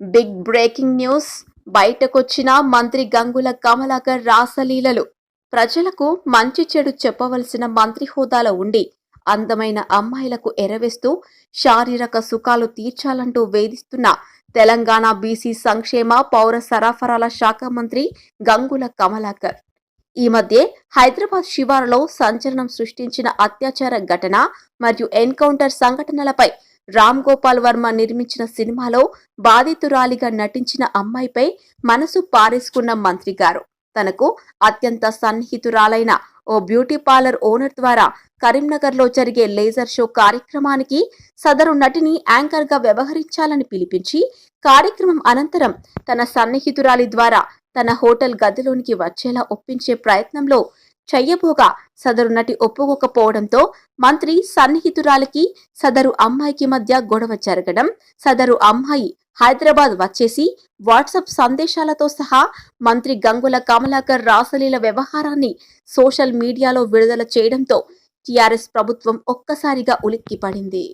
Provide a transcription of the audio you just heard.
Big breaking news బయటకొచ్చిన మంత్రి గంగుల కమలాకర్ రాసలీలలు. ప్రజలకు మంచి చెడు చెప్పవలసిన మంత్రి హోదాలో ఉండి అందమైన అమ్మాయిలకు ఎరవేస్తూ శారీరక సుఖాలు తీర్చాలంటూ వేధిస్తున్న తెలంగాణ బీసీ సంక్షేమ పౌర సరఫరాల శాఖ మంత్రి గంగుల కమలాకర్ ఈ మధ్య హైదరాబాద్ శివారులో సంచలనం సృష్టించిన అత్యాచార ఘటన మరియు ఎన్కౌంటర్ సంఘటనలపై రామ్ గోపాల్ వర్మ నిర్మించిన సినిమాలో బాధితురాలిగా నటించిన అమ్మాయిపై మనసు పారేసుకున్న మంత్రి గారు తనకు అత్యంత సన్నిహితురాలైన ఓ బ్యూటీ పార్లర్ ఓనర్ ద్వారా కరీంనగర్లో జరిగే లేజర్ షో కార్యక్రమానికి సదరు నటిని యాంకర్ గా వ్యవహరించాలని పిలిపించి కార్యక్రమం అనంతరం తన సన్నిహితురాలి ద్వారా తన హోటల్ గదిలోనికి వచ్చేలా ఒప్పించే ప్రయత్నంలో చెయ్యబోగా సదరు నటి ఒప్పుకోకపోవడంతో మంత్రి సన్నిహితురాలికి సదరు అమ్మాయికి మధ్య గొడవ జరగడం, సదరు అమ్మాయి హైదరాబాద్ వచ్చేసి వాట్సాప్ సందేశాలతో సహా మంత్రి గంగుల కమలాకర్ రాసలీల వ్యవహారాన్ని సోషల్ మీడియాలో విడుదల చేయడంతో టీఆర్ఎస్ ప్రభుత్వం ఒక్కసారిగా ఉలిక్కిపడింది.